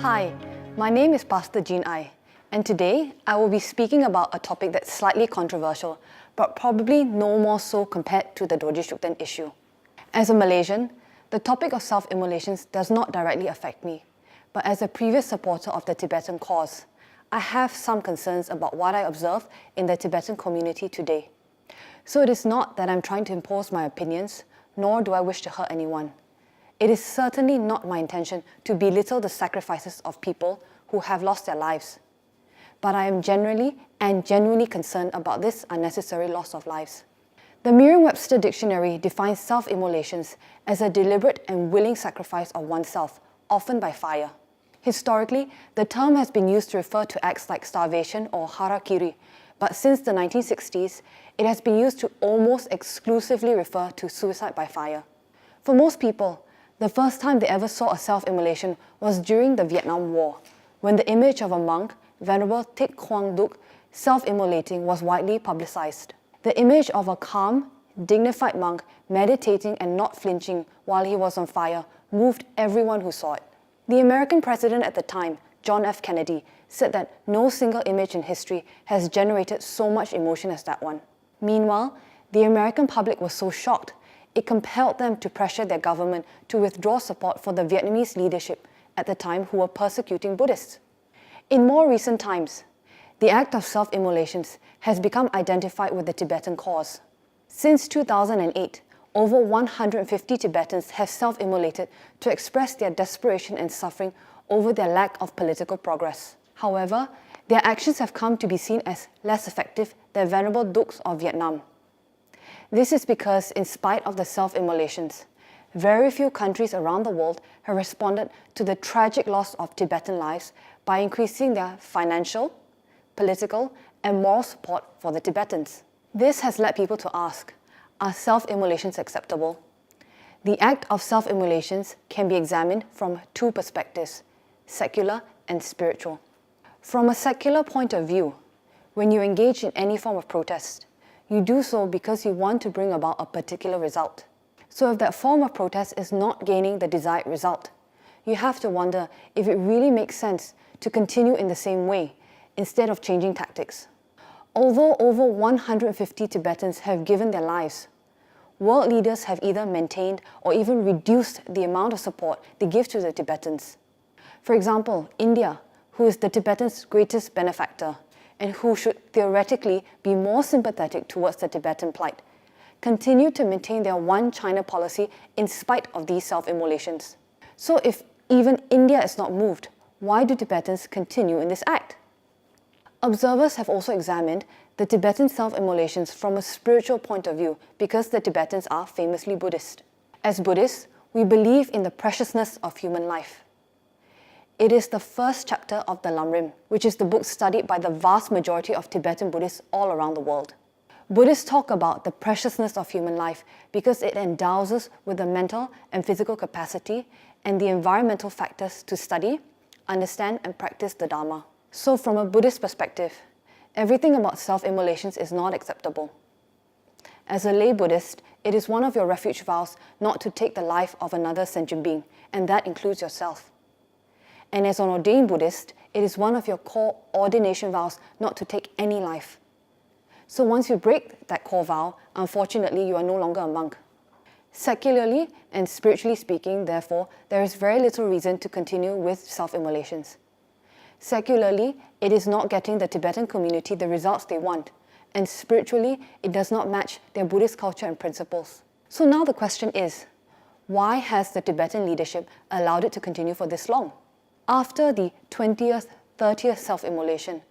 Hi, my name is Pastor Jean Ai, and today I will be speaking about a topic that's slightly controversial, but probably no more so compared to the Dorje Shugden issue. As a Malaysian, the topic of self-immolations does not directly affect me, but as a previous supporter of the Tibetan cause, I have some concerns about what I observe in the Tibetan community today. So it is not that I'm trying to impose my opinions, nor do I wish to hurt anyone. It is certainly not my intention to belittle the sacrifices of people who have lost their lives. But I am genuinely concerned about this unnecessary loss of lives. The Merriam-Webster Dictionary defines self-immolations as a deliberate and willing sacrifice of oneself, often by fire. Historically, the term has been used to refer to acts like starvation or harakiri, but since the 1960s, it has been used to almost exclusively refer to suicide by fire. For most people, the first time they ever saw a self-immolation was during the Vietnam War, when the image of a monk, Venerable Thich Quang Duc, self-immolating was widely publicized. The image of a calm, dignified monk meditating and not flinching while he was on fire moved everyone who saw it. The American president at the time, John F. Kennedy, said that no single image in history has generated so much emotion as that one. Meanwhile, the American public was so shocked, it compelled them to pressure their government to withdraw support for the Vietnamese leadership at the time who were persecuting Buddhists. In more recent times, the act of self-immolations has become identified with the Tibetan cause. Since 2008, over 150 Tibetans have self-immolated to express their desperation and suffering over their lack of political progress. However, their actions have come to be seen as less effective than Venerable Ducs of Vietnam. This is because, in spite of the self-immolations, very few countries around the world have responded to the tragic loss of Tibetan lives by increasing their financial, political, and moral support for the Tibetans. This has led people to ask, are self-immolations acceptable? The act of self-immolations can be examined from two perspectives, secular and spiritual. From a secular point of view, when you engage in any form of protest, you do so because you want to bring about a particular result. So if that form of protest is not gaining the desired result, you have to wonder if it really makes sense to continue in the same way instead of changing tactics. Although over 150 Tibetans have given their lives, world leaders have either maintained or even reduced the amount of support they give to the Tibetans. For example, India, who is the Tibetans' greatest benefactor, and who should theoretically be more sympathetic towards the Tibetan plight, continue to maintain their one China policy in spite of these self-immolations. So if even India is not moved, why do Tibetans continue in this act? Observers have also examined the Tibetan self-immolations from a spiritual point of view because the Tibetans are famously Buddhist. As Buddhists, we believe in the preciousness of human life. It is the first chapter of the Lamrim, which is the book studied by the vast majority of Tibetan Buddhists all around the world. Buddhists talk about the preciousness of human life because it endows us with the mental and physical capacity and the environmental factors to study, understand, and practice the Dharma. So from a Buddhist perspective, everything about self-immolations is not acceptable. As a lay Buddhist, it is one of your refuge vows not to take the life of another sentient being, and that includes yourself. And as an ordained Buddhist, it is one of your core ordination vows not to take any life. So once you break that core vow, unfortunately, you are no longer a monk. Secularly and spiritually speaking, therefore, there is very little reason to continue with self-immolations. Secularly, it is not getting the Tibetan community the results they want, and spiritually, it does not match their Buddhist culture and principles. So now the question is, why has the Tibetan leadership allowed it to continue for this long? After the 20th, 30th self-immolation,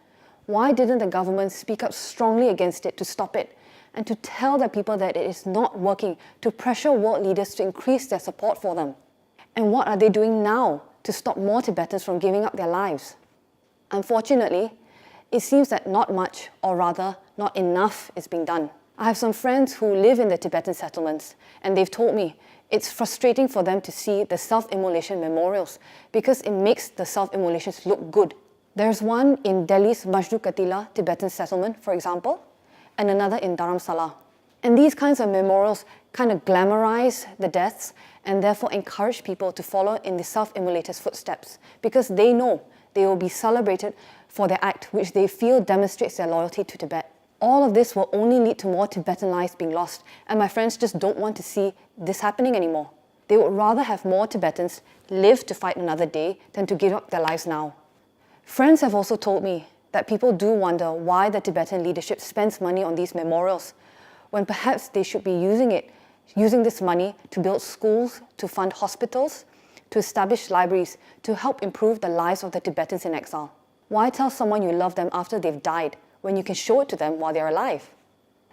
why didn't the government speak up strongly against it to stop it and to tell the people that it is not working to pressure world leaders to increase their support for them? And what are they doing now to stop more Tibetans from giving up their lives? Unfortunately, it seems that not much, or rather, not enough is being done. I have some friends who live in the Tibetan settlements, and they've told me it's frustrating for them to see the self-immolation memorials because it makes the self-immolations look good. There's one in Delhi's Majnu Katila Tibetan settlement, for example, and another in Dharamsala. And these kinds of memorials kind of glamorize the deaths and therefore encourage people to follow in the self-immolators' footsteps because they know they will be celebrated for their act, which they feel demonstrates their loyalty to Tibet. All of this will only lead to more Tibetan lives being lost, and my friends just don't want to see this happening anymore. They would rather have more Tibetans live to fight another day than to give up their lives now. Friends have also told me that people do wonder why the Tibetan leadership spends money on these memorials, when perhaps they should be using this money to build schools, to fund hospitals, to establish libraries, to help improve the lives of the Tibetans in exile. Why tell someone you love them after they've died when you can show it to them while they're alive?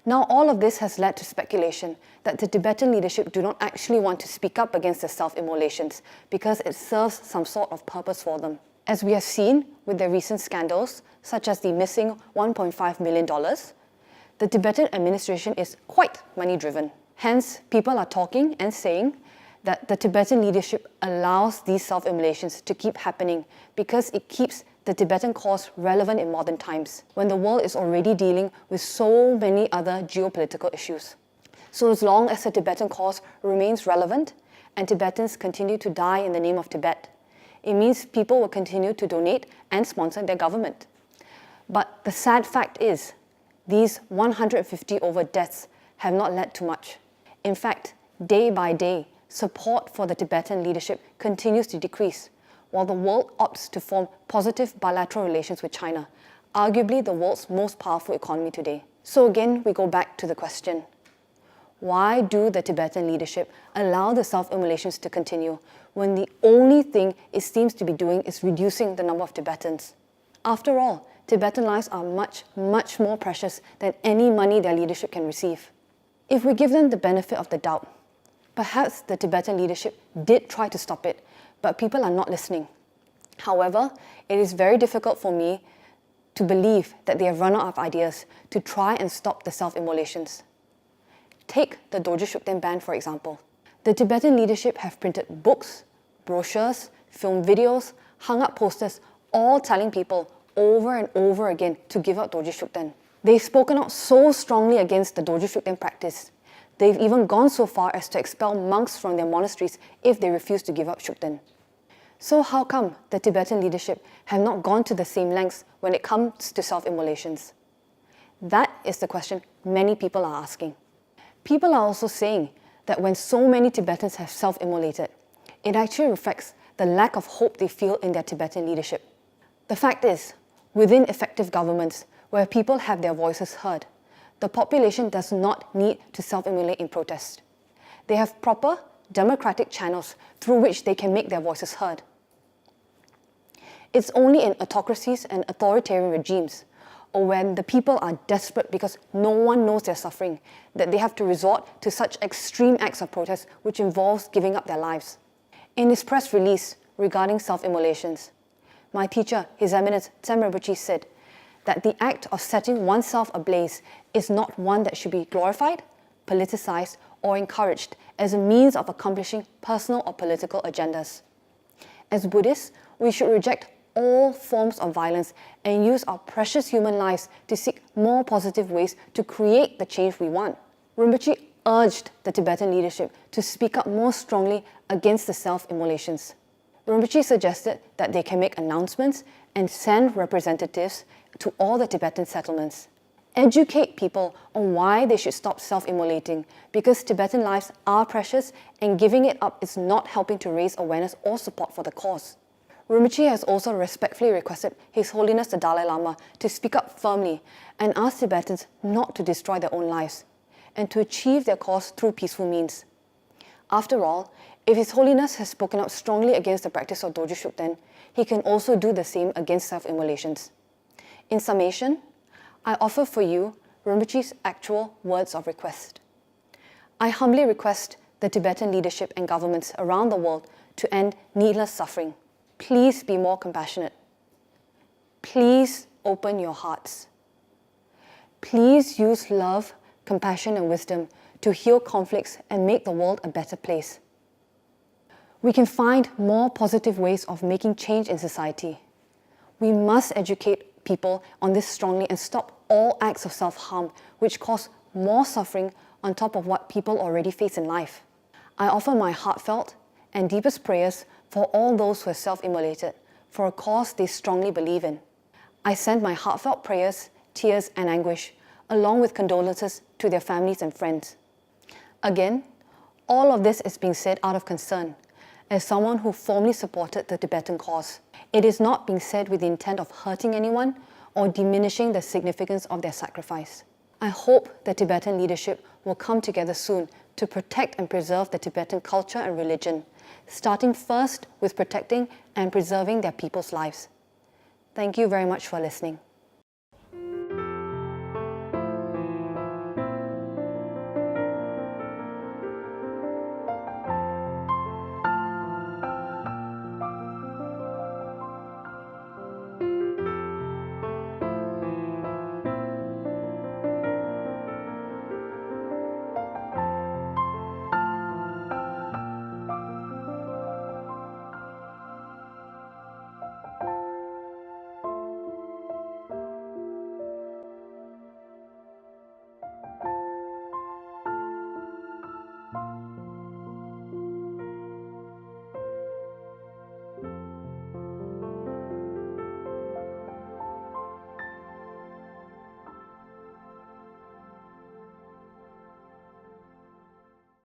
Now, all of this has led to speculation that the Tibetan leadership do not actually want to speak up against the self-immolations because it serves some sort of purpose for them. As we have seen with the recent scandals, such as the missing $1.5 million, the Tibetan administration is quite money-driven. Hence, people are talking and saying that the Tibetan leadership allows these self-immolations to keep happening because it keeps the Tibetan cause relevant in modern times, when the world is already dealing with so many other geopolitical issues. So as long as the Tibetan cause remains relevant and Tibetans continue to die in the name of Tibet, it means people will continue to donate and sponsor their government. But the sad fact is, these 150 over deaths have not led to much. In fact, day by day, support for the Tibetan leadership continues to decrease, while the world opts to form positive bilateral relations with China, arguably the world's most powerful economy today. So again, we go back to the question, why do the Tibetan leadership allow the self-immolations to continue when the only thing it seems to be doing is reducing the number of Tibetans? After all, Tibetan lives are much, much more precious than any money their leadership can receive. If we give them the benefit of the doubt, perhaps the Tibetan leadership did try to stop it, but people are not listening. However, it is very difficult for me to believe that they have run out of ideas to try and stop the self-immolations. Take the Dorje Shukden ban, for example. The Tibetan leadership have printed books, brochures, film videos, hung up posters, all telling people over and over again to give up Dorje Shukden. They've spoken out so strongly against the Dorje Shukden practice. They've even gone so far as to expel monks from their monasteries if they refuse to give up Shukden. So how come the Tibetan leadership have not gone to the same lengths when it comes to self-immolations? That is the question many people are asking. People are also saying that when so many Tibetans have self-immolated, it actually reflects the lack of hope they feel in their Tibetan leadership. The fact is, within effective governments where people have their voices heard, the population does not need to self-immolate in protest. They have proper democratic channels through which they can make their voices heard. It's only in autocracies and authoritarian regimes, or when the people are desperate because no one knows they're suffering, that they have to resort to such extreme acts of protest which involves giving up their lives. In his press release regarding self-immolations, my teacher, His Eminence Tsem Rinpoche, said that the act of setting oneself ablaze is not one that should be glorified, politicized, or encouraged as a means of accomplishing personal or political agendas. As Buddhists, we should reject all forms of violence and use our precious human lives to seek more positive ways to create the change we want. Rinpoche urged the Tibetan leadership to speak up more strongly against the self-immolations. Rinpoche suggested that they can make announcements and send representatives to all the Tibetan settlements. Educate people on why they should stop self-immolating, because Tibetan lives are precious and giving it up is not helping to raise awareness or support for the cause. Rinpoche has also respectfully requested His Holiness the Dalai Lama to speak up firmly and ask Tibetans not to destroy their own lives and to achieve their cause through peaceful means. After all, if His Holiness has spoken out strongly against the practice of Dorje Shukden, he can also do the same against self-immolations. In summation, I offer for you Rinpoche's actual words of request. I humbly request the Tibetan leadership and governments around the world to end needless suffering. Please be more compassionate. Please open your hearts. Please use love, compassion, and wisdom to heal conflicts and make the world a better place. We can find more positive ways of making change in society. We must educate people on this strongly and stop all acts of self-harm which cause more suffering on top of what people already face in life. I offer my heartfelt and deepest prayers for all those who have self-immolated for a cause they strongly believe in. I send my heartfelt prayers, tears, and anguish, along with condolences to their families and friends. Again, all of this is being said out of concern, as someone who formally supported the Tibetan cause. It is not being said with the intent of hurting anyone or diminishing the significance of their sacrifice. I hope the Tibetan leadership will come together soon to protect and preserve the Tibetan culture and religion, starting first with protecting and preserving their people's lives. Thank you very much for listening.